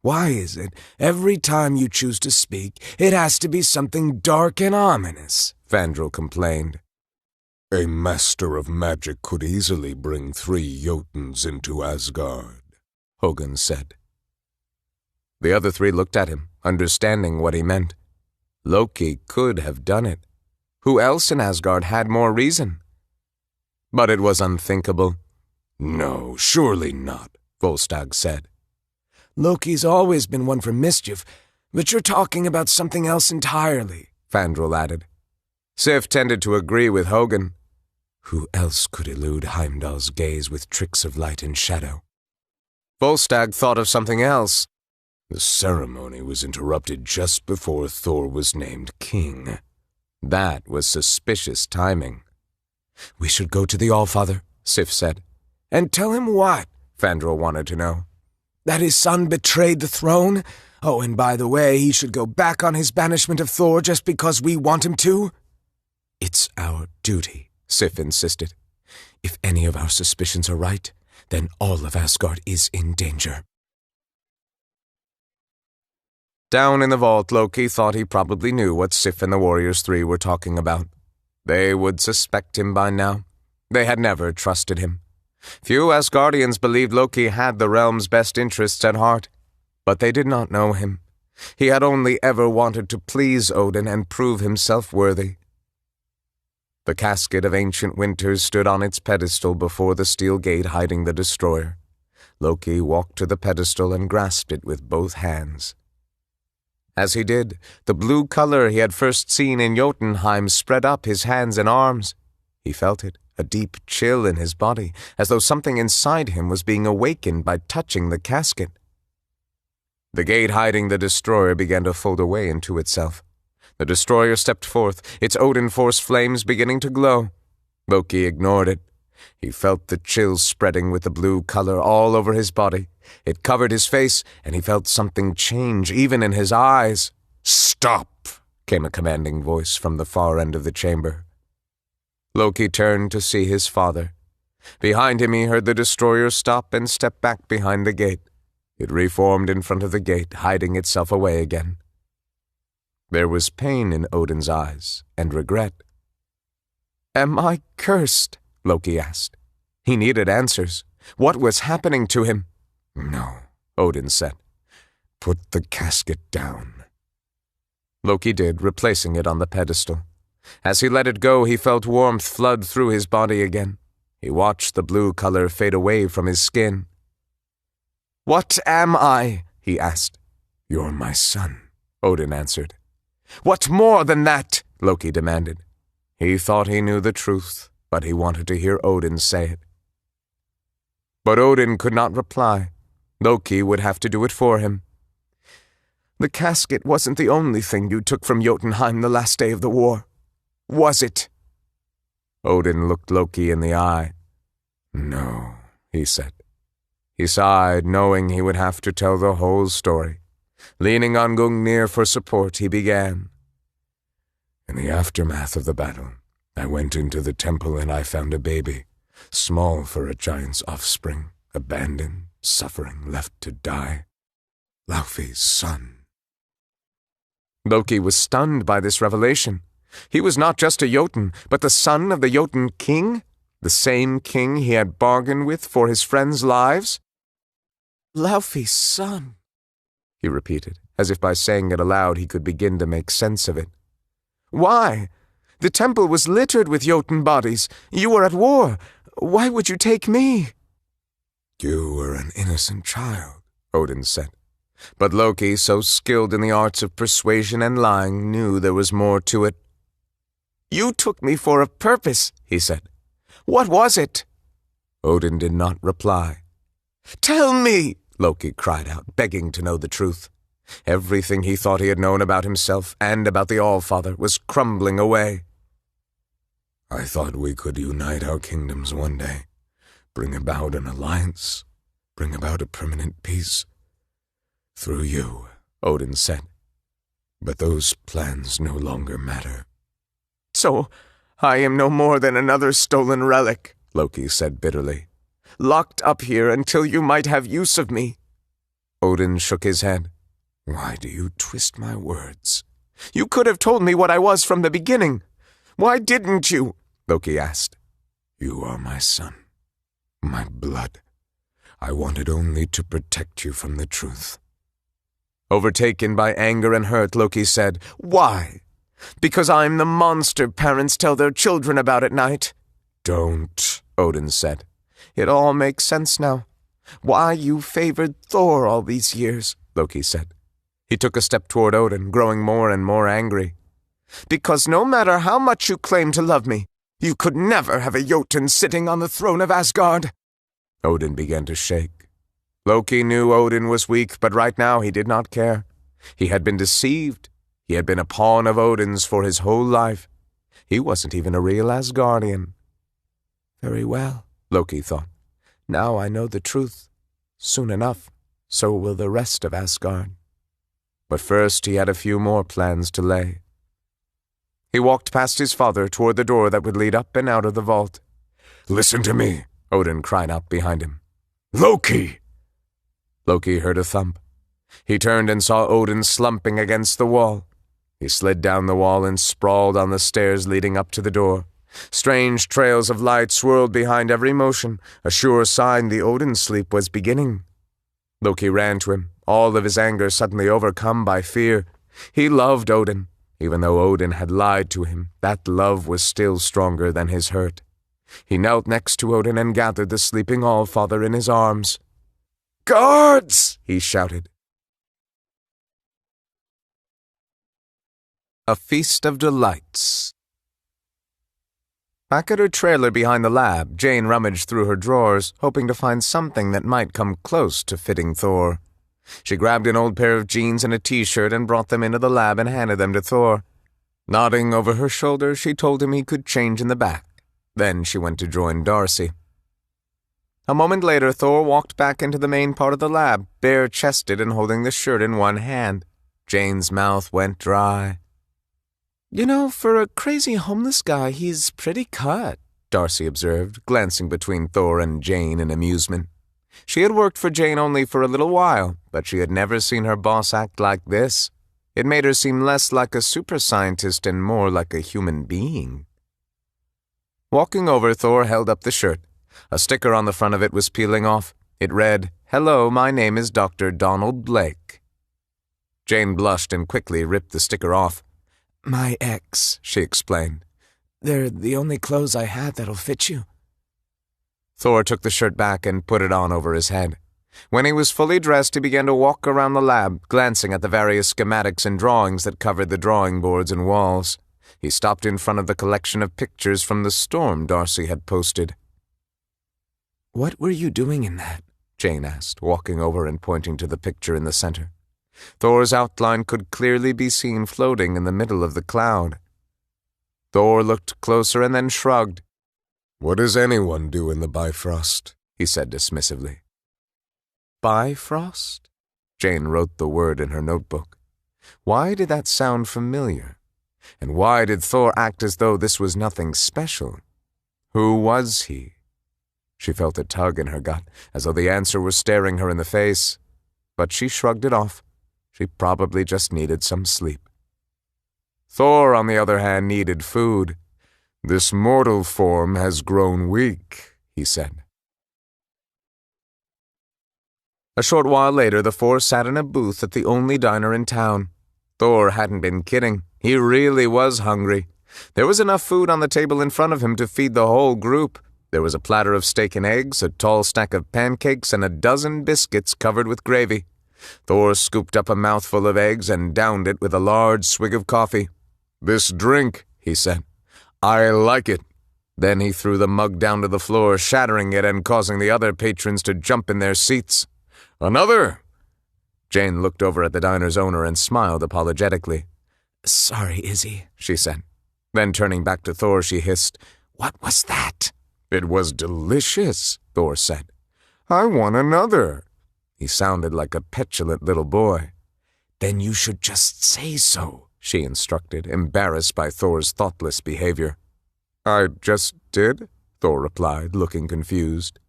"Why is it every time you choose to speak, it has to be something dark and ominous?" Fandral complained. "A master of magic could easily bring 3 Jotuns into Asgard," Hogun said. The other 3 looked at him, understanding what he meant. Loki could have done it. Who else in Asgard had more reason? But it was unthinkable. "No, surely not," Volstagg said. "Loki's always been one for mischief, but you're talking about something else entirely," Fandral added. Sif tended to agree with Hogun. Who else could elude Heimdall's gaze with tricks of light and shadow? Volstagg thought of something else. "The ceremony was interrupted just before Thor was named king." That was suspicious timing. "We should go to the Allfather," Sif said. "And tell him what?" Fandral wanted to know. "That his son betrayed the throne? Oh, and by the way, he should go back on his banishment of Thor just because we want him to?" "It's our duty," Sif insisted. "If any of our suspicions are right, then all of Asgard is in danger." Down in the vault, Loki thought he probably knew what Sif and the Warriors 3 were talking about. They would suspect him by now. They had never trusted him. Few Asgardians believed Loki had the realm's best interests at heart, but they did not know him. He had only ever wanted to please Odin and prove himself worthy. The casket of ancient winters stood on its pedestal before the steel gate hiding the destroyer. Loki walked to the pedestal and grasped it with both hands. As he did, the blue color he had first seen in Jotunheim spread up his hands and arms. He felt it, a deep chill in his body, as though something inside him was being awakened by touching the casket. The gate hiding the destroyer began to fold away into itself. The destroyer stepped forth, its Odin Force flames beginning to glow. Loki ignored it. He felt the chills spreading with the blue color all over his body. It covered his face, and he felt something change even in his eyes. "Stop!" came a commanding voice from the far end of the chamber. Loki turned to see his father. Behind him he heard the destroyer stop and step back behind the gate. It reformed in front of the gate, hiding itself away again. There was pain in Odin's eyes, and regret. "Am I cursed?" Loki asked. He needed answers. What was happening to him? "No," Odin said. "Put the casket down." Loki did, replacing it on the pedestal. As he let it go, he felt warmth flood through his body again. He watched the blue color fade away from his skin. "What am I?" he asked. "You're my son," Odin answered. "What more than that?" Loki demanded. He thought he knew the truth, but he wanted to hear Odin say it. But Odin could not reply. Loki would have to do it for him. "The casket wasn't the only thing you took from Jotunheim the last day of the war, was it?" Odin looked Loki in the eye. "No," he said. He sighed, knowing he would have to tell the whole story. Leaning on Gungnir for support, he began. "In the aftermath of the battle, I went into the temple and I found a baby, small for a giant's offspring, abandoned, suffering, left to die. Laufey's son." Loki was stunned by this revelation. He was not just a Jotun, but the son of the Jotun king, the same king he had bargained with for his friends' lives. "Laufey's son," he repeated, as if by saying it aloud he could begin to make sense of it. "Why? The temple was littered with Jotun bodies. You were at war. Why would you take me?" "You were an innocent child," Odin said. But Loki, so skilled in the arts of persuasion and lying, knew there was more to it. "You took me for a purpose," he said. "What was it?" Odin did not reply. "Tell me!" Loki cried out, begging to know the truth. Everything he thought he had known about himself and about the Allfather was crumbling away. "I thought we could unite our kingdoms one day, bring about an alliance, bring about a permanent peace. Through you," Odin said. "But those plans no longer matter." "So I am no more than another stolen relic," Loki said bitterly. "Locked up here until you might have use of me." Odin shook his head. "Why do you twist my words?" "You could have told me what I was from the beginning. Why didn't you?" Loki asked. "You are my son, my blood. I wanted only to protect you from the truth." Overtaken by anger and hurt, Loki said, "Why? Because I'm the monster parents tell their children about at night?" "Don't," Odin said. "It all makes sense now. Why you favored Thor all these years," Loki said. He took a step toward Odin, growing more and more angry. "Because no matter how much you claim to love me, you could never have a Jotun sitting on the throne of Asgard." Odin began to shake. Loki knew Odin was weak, but right now he did not care. He had been deceived. He had been a pawn of Odin's for his whole life. He wasn't even a real Asgardian. "Very well," Loki thought. "Now I know the truth. Soon enough, so will the rest of Asgard." But first he had a few more plans to lay. He walked past his father toward the door that would lead up and out of the vault. "Listen to me," Odin cried out behind him. "Loki!" Loki heard a thump. He turned and saw Odin slumping against the wall. He slid down the wall and sprawled on the stairs leading up to the door. Strange trails of light swirled behind every motion, a sure sign the Odin sleep was beginning. Loki ran to him, all of his anger suddenly overcome by fear. He loved Odin. Even though Odin had lied to him, that love was still stronger than his hurt. He knelt next to Odin and gathered the sleeping Allfather in his arms. "Guards!" he shouted. A Feast of Delights. Back at her trailer behind the lab, Jane rummaged through her drawers, hoping to find something that might come close to fitting Thor. She grabbed an old pair of jeans and a t-shirt and brought them into the lab and handed them to Thor. Nodding over her shoulder, she told him he could change in the back. Then she went to join Darcy. A moment later, Thor walked back into the main part of the lab, bare-chested and holding the shirt in one hand. Jane's mouth went dry. "You know, for a crazy homeless guy, he's pretty cut," Darcy observed, glancing between Thor and Jane in amusement. She had worked for Jane only for a little while, but she had never seen her boss act like this. It made her seem less like a super scientist and more like a human being. Walking over, Thor held up the shirt. A sticker on the front of it was peeling off. It read, "Hello, my name is Dr. Donald Blake." Jane blushed and quickly ripped the sticker off. "My ex," she explained. "They're the only clothes I had that'll fit you." Thor took the shirt back and put it on over his head. When he was fully dressed, he began to walk around the lab, glancing at the various schematics and drawings that covered the drawing boards and walls. He stopped in front of the collection of pictures from the storm Darcy had posted. "What were you doing in that?" Jane asked, walking over and pointing to the picture in the center. Thor's outline could clearly be seen floating in the middle of the cloud. Thor looked closer and then shrugged. "What does anyone do in the Bifrost?" he said dismissively. Bifrost? Jane wrote the word in her notebook. Why did that sound familiar? And why did Thor act as though this was nothing special? Who was he? She felt a tug in her gut, as though the answer was staring her in the face. But she shrugged it off. She probably just needed some sleep. Thor, on the other hand, needed food. "This mortal form has grown weak," he said. A short while later, the four sat in a booth at the only diner in town. Thor hadn't been kidding. He really was hungry. There was enough food on the table in front of him to feed the whole group. There was a platter of steak and eggs, a tall stack of pancakes, and a dozen biscuits covered with gravy. Thor scooped up a mouthful of eggs and downed it with a large swig of coffee. "This drink," he said. "I like it." Then he threw the mug down to the floor, shattering it and causing the other patrons to jump in their seats. "Another?" Jane looked over at the diner's owner and smiled apologetically. "Sorry, Izzy," she said. Then turning back to Thor, she hissed, "What was that?" "It was delicious," Thor said. "I want another." He sounded like a petulant little boy. "Then you should just say so," she instructed, embarrassed by Thor's thoughtless behavior. "I just did," Thor replied, looking confused.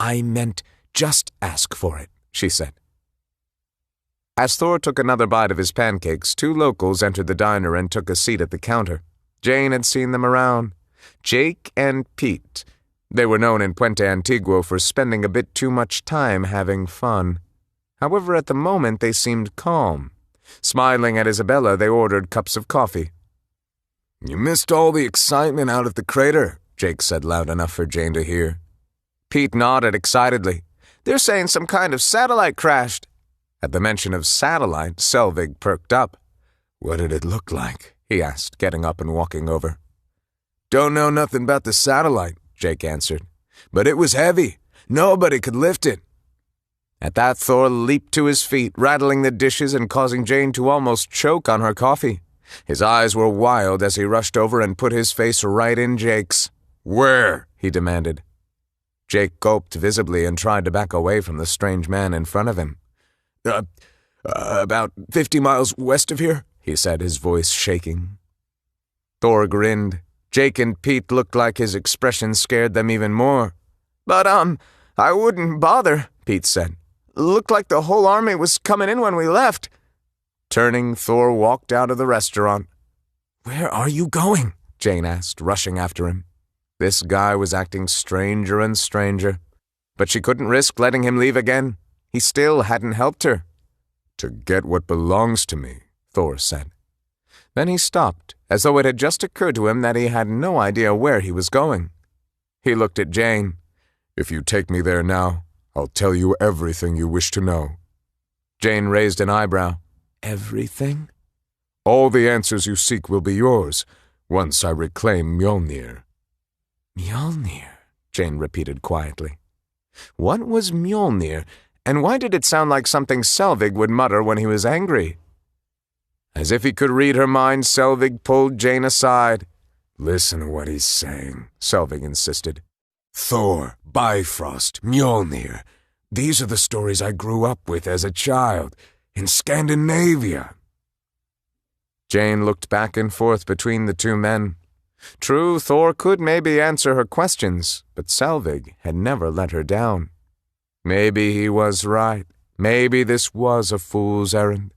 "I meant just ask for it," she said. As Thor took another bite of his pancakes, two locals entered the diner and took a seat at the counter. Jane had seen them around. Jake and Pete. They were known in Puente Antiguo for spending a bit too much time having fun. However, at the moment they seemed calm. Smiling at Isabella, they ordered cups of coffee. "You missed all the excitement out at the crater," Jake said loud enough for Jane to hear. Pete nodded excitedly. "They're saying some kind of satellite crashed." At the mention of satellite, Selvig perked up. "What did it look like?" he asked, getting up and walking over. "Don't know nothing about the satellite," Jake answered. "But it was heavy. Nobody could lift it." At that, Thor leaped to his feet, rattling the dishes and causing Jane to almost choke on her coffee. His eyes were wild as he rushed over and put his face right in Jake's. "Where?" he demanded. Jake gulped visibly and tried to back away from the strange man in front of him. About 50 miles west of here," he said, his voice shaking. Thor grinned. Jake and Pete looked like his expression scared them even more. "But, I wouldn't bother," Pete said. "Looked like the whole army was coming in when we left." Turning, Thor walked out of the restaurant. "Where are you going?" Jane asked, rushing after him. This guy was acting stranger and stranger. But she couldn't risk letting him leave again. He still hadn't helped her. "To get what belongs to me," Thor said. Then he stopped, as though it had just occurred to him that he had no idea where he was going. He looked at Jane. "If you take me there now, I'll tell you everything you wish to know." Jane raised an eyebrow. "Everything?" "All the answers you seek will be yours, once I reclaim Mjolnir." "Mjolnir," Jane repeated quietly. What was Mjolnir, and why did it sound like something Selvig would mutter when he was angry? As if he could read her mind, Selvig pulled Jane aside. "Listen to what he's saying," Selvig insisted. "Thor, Bifrost, Mjolnir. These are the stories I grew up with as a child, in Scandinavia." Jane looked back and forth between the two men. True, Thor could maybe answer her questions, but Selvig had never let her down. Maybe he was right. Maybe this was a fool's errand.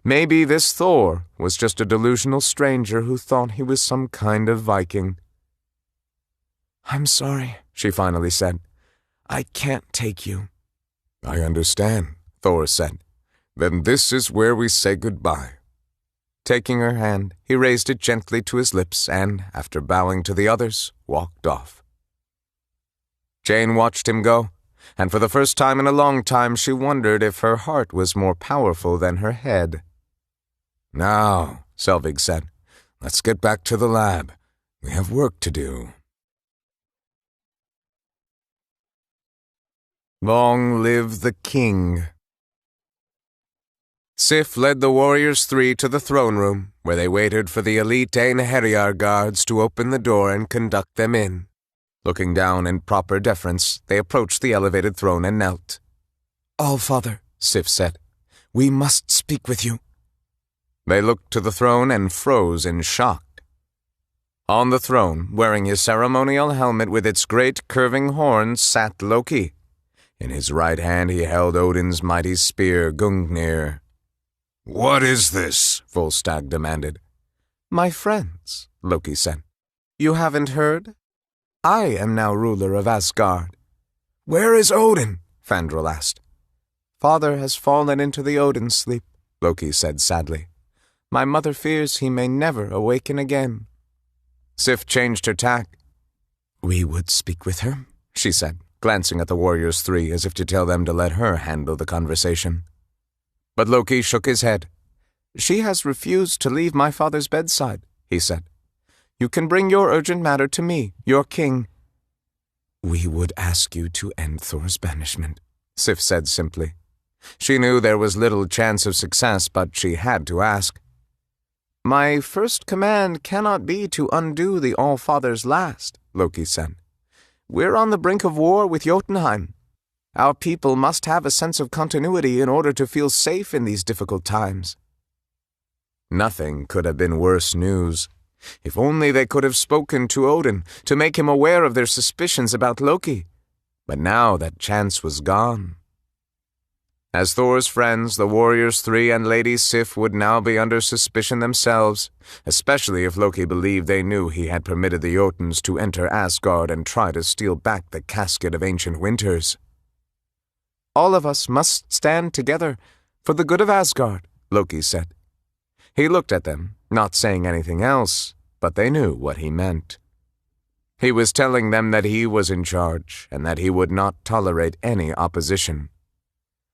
Maybe this Thor was just a delusional stranger who thought he was some kind of Viking. "I'm sorry," she finally said. "I can't take you." "I understand," Thor said. "Then this is where we say goodbye." Taking her hand, he raised it gently to his lips and, after bowing to the others, walked off. Jane watched him go, and for the first time in a long time she wondered if her heart was more powerful than her head. "Now," Selvig said, "let's get back to the lab. We have work to do." Long live the king. Sif led the Warriors 3 to the throne room, where they waited for the elite Einherjar guards to open the door and conduct them in. Looking down in proper deference, they approached the elevated throne and knelt. "Allfather," Sif said, "we must speak with you." They looked to the throne and froze in shock. On the throne, wearing his ceremonial helmet with its great curving horns, sat Loki. In his right hand he held Odin's mighty spear, Gungnir. "What is this?" Volstagg demanded. "My friends," Loki said, "you haven't heard? I am now ruler of Asgard." "Where is Odin?" Fandral asked. "Father has fallen into the Odin sleep," Loki said sadly. "My mother fears he may never awaken again." Sif changed her tack. "We would speak with her," she said, glancing at the Warriors 3 as if to tell them to let her handle the conversation. But Loki shook his head. "She has refused to leave my father's bedside," he said. "You can bring your urgent matter to me, your king." "We would ask you to end Thor's banishment," Sif said simply. She knew there was little chance of success, but she had to ask. "My first command cannot be to undo the Allfather's last," Loki said. "We're on the brink of war with Jotunheim. Our people must have a sense of continuity in order to feel safe in these difficult times." Nothing could have been worse news. If only they could have spoken to Odin to make him aware of their suspicions about Loki. But now that chance was gone. As Thor's friends, the Warriors 3 and Lady Sif would now be under suspicion themselves, especially if Loki believed they knew he had permitted the Jotuns to enter Asgard and try to steal back the casket of ancient winters. "All of us must stand together for the good of Asgard," Loki said. He looked at them, not saying anything else, but they knew what he meant. He was telling them that he was in charge, and that he would not tolerate any opposition.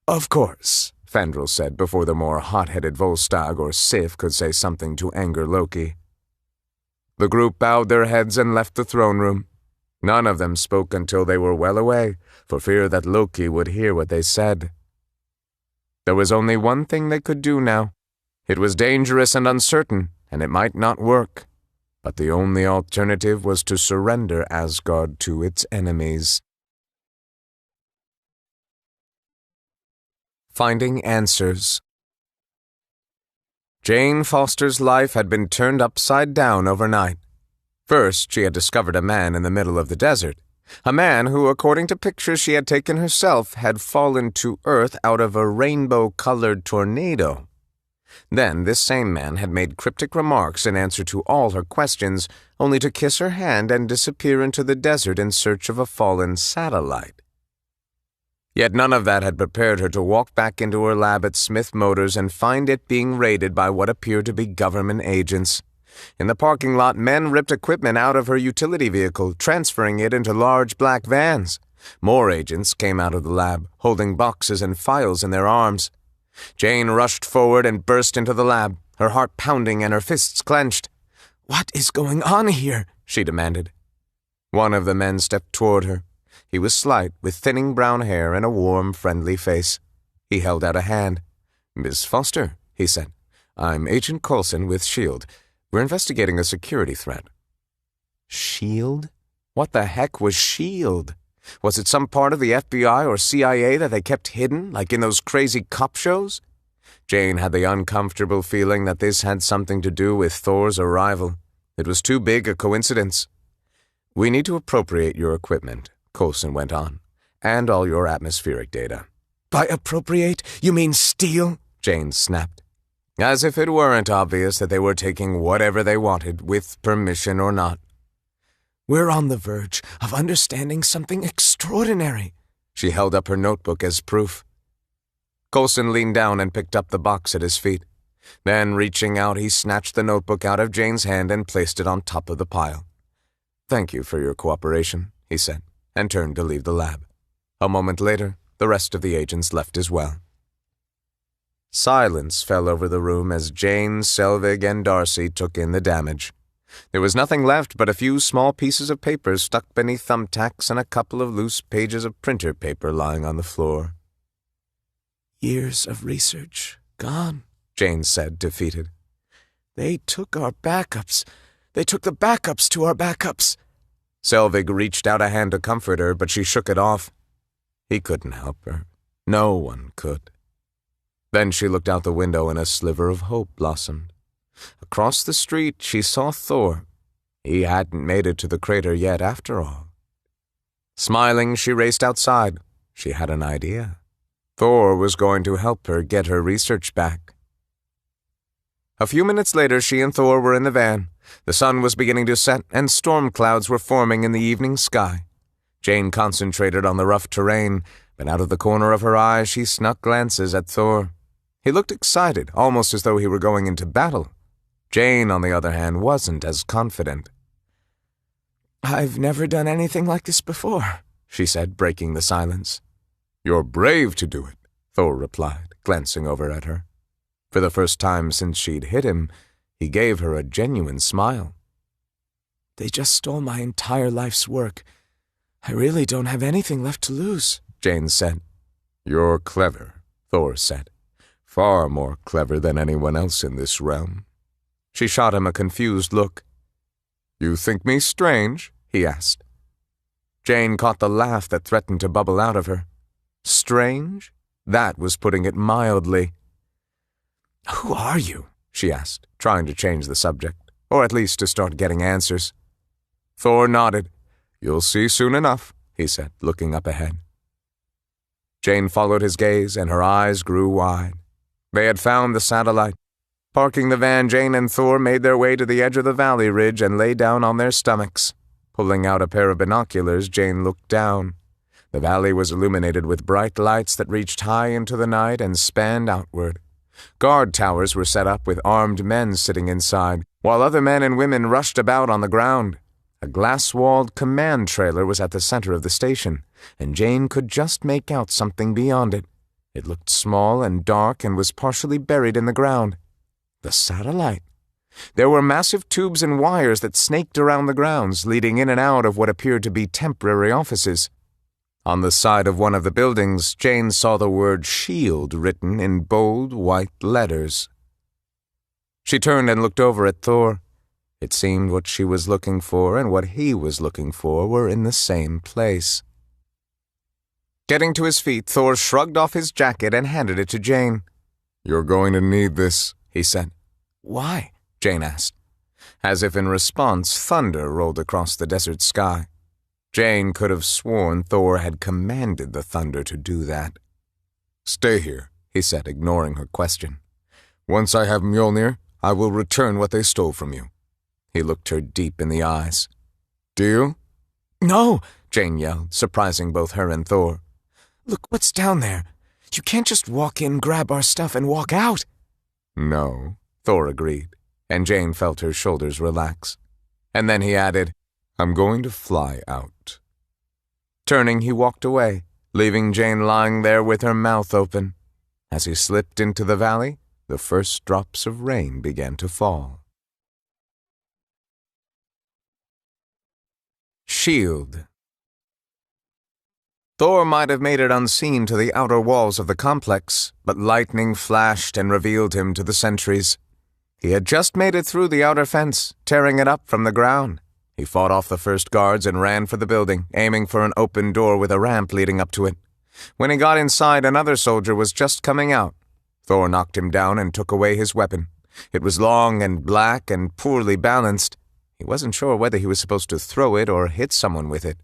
"Of course," Fandral said before the more hot-headed Volstagg or Sif could say something to anger Loki. The group bowed their heads and left the throne room. None of them spoke until they were well away, for fear that Loki would hear what they said. There was only one thing they could do now. It was dangerous and uncertain, and it might not work. But the only alternative was to surrender Asgard to its enemies. Finding answers. Jane Foster's life had been turned upside down overnight. First, she had discovered a man in the middle of the desert. A man who, according to pictures she had taken herself, had fallen to earth out of a rainbow-colored tornado. Then this same man had made cryptic remarks in answer to all her questions, only to kiss her hand and disappear into the desert in search of a fallen satellite. Yet none of that had prepared her to walk back into her lab at Smith Motors and find it being raided by what appeared to be government agents. In the parking lot, men ripped equipment out of her utility vehicle, transferring it into large black vans. More agents came out of the lab, holding boxes and files in their arms. Jane rushed forward and burst into the lab, her heart pounding and her fists clenched. "What is going on here?" she demanded. One of the men stepped toward her. He was slight, with thinning brown hair and a warm, friendly face. He held out a hand. "Miss Foster," he said. "I'm Agent Coulson with S.H.I.E.L.D. We're investigating a security threat." S.H.I.E.L.D.? What the heck was S.H.I.E.L.D.? Was it some part of the FBI or CIA that they kept hidden, like in those crazy cop shows? Jane had the uncomfortable feeling that this had something to do with Thor's arrival. It was too big a coincidence. "We need to appropriate your equipment," Coulson went on, "and all your atmospheric data." "By appropriate, you mean steal?" Jane snapped. As if it weren't obvious that they were taking whatever they wanted, with permission or not. We're on the verge of understanding something extraordinary. She held up her notebook as proof. Coulson leaned down and picked up the box at his feet. Then, reaching out, he snatched the notebook out of Jane's hand and placed it on top of the pile. "Thank you for your cooperation," he said, and turned to leave the lab. A moment later, the rest of the agents left as well. Silence fell over the room as Jane, Selvig, and Darcy took in the damage. There was nothing left but a few small pieces of paper stuck beneath thumbtacks and a couple of loose pages of printer paper lying on the floor. "Years of research gone," Jane said, defeated. "They took our backups. They took the backups to our backups." Selvig reached out a hand to comfort her, but she shook it off. He couldn't help her. No one could. Then she looked out the window and a sliver of hope blossomed. Across the street she saw Thor. He hadn't made it to the crater yet, after all. Smiling, she raced outside. She had an idea. Thor was going to help her get her research back. A few minutes later, she and Thor were in the van. The sun was beginning to set, and storm clouds were forming in the evening sky. Jane concentrated on the rough terrain, but out of the corner of her eye she snuck glances at Thor. He looked excited, almost as though he were going into battle. Jane, on the other hand, wasn't as confident. "I've never done anything like this before," she said, breaking the silence. "You're brave to do it," Thor replied, glancing over at her. For the first time since she'd hit him, he gave her a genuine smile. "They just stole my entire life's work. I really don't have anything left to lose," Jane said. "You're clever," Thor said. "Far more clever than anyone else in this realm." She shot him a confused look. "You think me strange?" he asked. Jane caught the laugh that threatened to bubble out of her. Strange? That was putting it mildly. "Who are you?" she asked, trying to change the subject, or at least to start getting answers. Thor nodded. "You'll see soon enough," he said, looking up ahead. Jane followed his gaze, and her eyes grew wide. They had found the satellite. Parking the van, Jane and Thor made their way to the edge of the valley ridge and lay down on their stomachs. Pulling out a pair of binoculars, Jane looked down. The valley was illuminated with bright lights that reached high into the night and spanned outward. Guard towers were set up with armed men sitting inside, while other men and women rushed about on the ground. A glass-walled command trailer was at the center of the station, and Jane could just make out something beyond it. It looked small and dark and was partially buried in the ground. The satellite. There were massive tubes and wires that snaked around the grounds, leading in and out of what appeared to be temporary offices. On the side of one of the buildings, Jane saw the word SHIELD written in bold white letters. She turned and looked over at Thor. It seemed what she was looking for and what he was looking for were in the same place. Getting to his feet, Thor shrugged off his jacket and handed it to Jane. "You're going to need this," he said. "Why?" Jane asked. As if in response, thunder rolled across the desert sky. Jane could have sworn Thor had commanded the thunder to do that. "Stay here," he said, ignoring her question. "Once I have Mjolnir, I will return what they stole from you." He looked her deep in the eyes. "Deal?" "No!" Jane yelled, surprising both her and Thor. "Look what's down there. You can't just walk in, grab our stuff, and walk out." "No," Thor agreed, and Jane felt her shoulders relax. And then he added, "I'm going to fly out." Turning, he walked away, leaving Jane lying there with her mouth open. As he slipped into the valley, the first drops of rain began to fall. SHIELD. Thor might have made it unseen to the outer walls of the complex, but lightning flashed and revealed him to the sentries. He had just made it through the outer fence, tearing it up from the ground. He fought off the first guards and ran for the building, aiming for an open door with a ramp leading up to it. When he got inside, another soldier was just coming out. Thor knocked him down and took away his weapon. It was long and black and poorly balanced. He wasn't sure whether he was supposed to throw it or hit someone with it.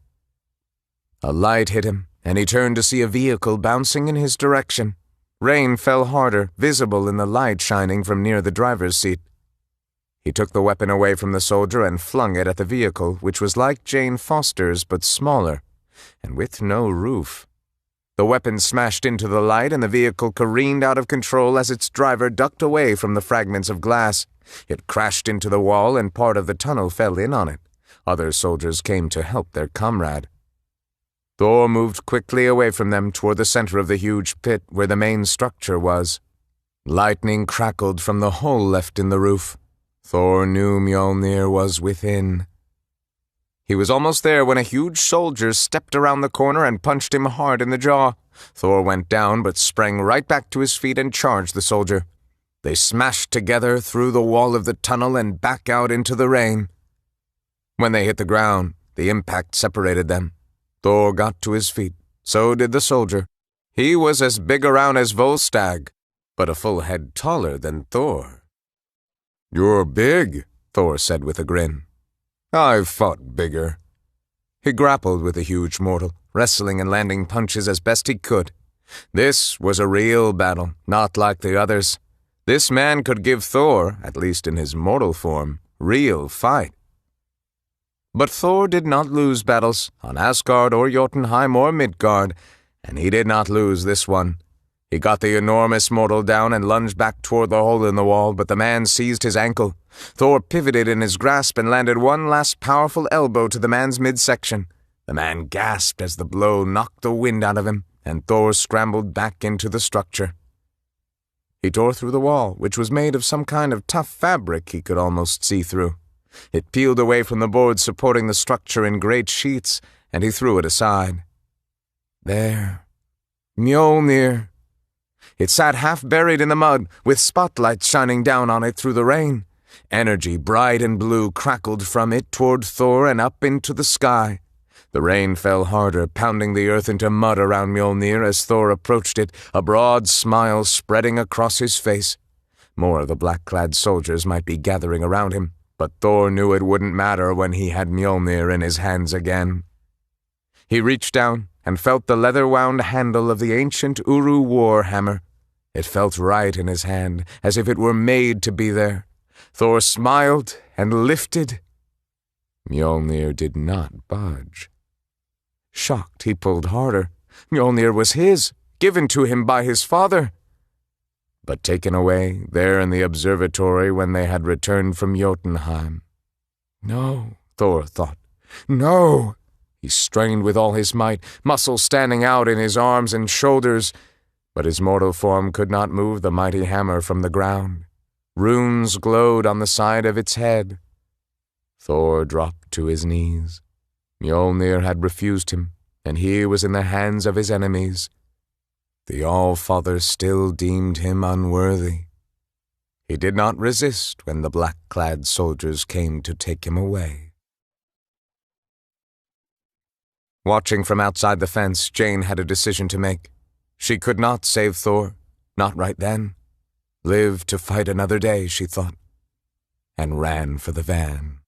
A light hit him, and he turned to see a vehicle bouncing in his direction. Rain fell harder, visible in the light shining from near the driver's seat. He took the weapon away from the soldier and flung it at the vehicle, which was like Jane Foster's but smaller, and with no roof. The weapon smashed into the light, and the vehicle careened out of control as its driver ducked away from the fragments of glass. It crashed into the wall, and part of the tunnel fell in on it. Other soldiers came to help their comrade. Thor moved quickly away from them toward the center of the huge pit where the main structure was. Lightning crackled from the hole left in the roof. Thor knew Mjolnir was within. He was almost there when a huge soldier stepped around the corner and punched him hard in the jaw. Thor went down but sprang right back to his feet and charged the soldier. They smashed together through the wall of the tunnel and back out into the rain. When they hit the ground, the impact separated them. Thor got to his feet. So did the soldier. He was as big around as Volstagg, but a full head taller than Thor. "You're big," Thor said with a grin. "I've fought bigger." He grappled with the huge mortal, wrestling and landing punches as best he could. This was a real battle, not like the others. This man could give Thor, at least in his mortal form, real fight. But Thor did not lose battles on Asgard or Jotunheim or Midgard, and he did not lose this one. He got the enormous mortal down and lunged back toward the hole in the wall, but the man seized his ankle. Thor pivoted in his grasp and landed one last powerful elbow to the man's midsection. The man gasped as the blow knocked the wind out of him, and Thor scrambled back into the structure. He tore through the wall, which was made of some kind of tough fabric he could almost see through. It peeled away from the boards supporting the structure in great sheets, and he threw it aside. There. Mjolnir. It sat half buried in the mud, with spotlights shining down on it through the rain. Energy, bright and blue, crackled from it toward Thor and up into the sky. The rain fell harder, pounding the earth into mud around Mjolnir as Thor approached it, a broad smile spreading across his face. More of the black-clad soldiers might be gathering around him, but Thor knew it wouldn't matter when he had Mjolnir in his hands again. He reached down and felt the leather-wound handle of the ancient Uru war hammer. It felt right in his hand, as if it were made to be there. Thor smiled and lifted. Mjolnir did not budge. Shocked, he pulled harder. Mjolnir was his, given to him by his father. But taken away, there in the observatory when they had returned from Jotunheim. No, Thor thought. No! He strained with all his might, muscles standing out in his arms and shoulders, but his mortal form could not move the mighty hammer from the ground. Runes glowed on the side of its head. Thor dropped to his knees. Mjolnir had refused him, and he was in the hands of his enemies. The All-Father still deemed him unworthy. He did not resist when the black-clad soldiers came to take him away. Watching from outside the fence, Jane had a decision to make. She could not save Thor, not right then. Live to fight another day, she thought, and ran for the van.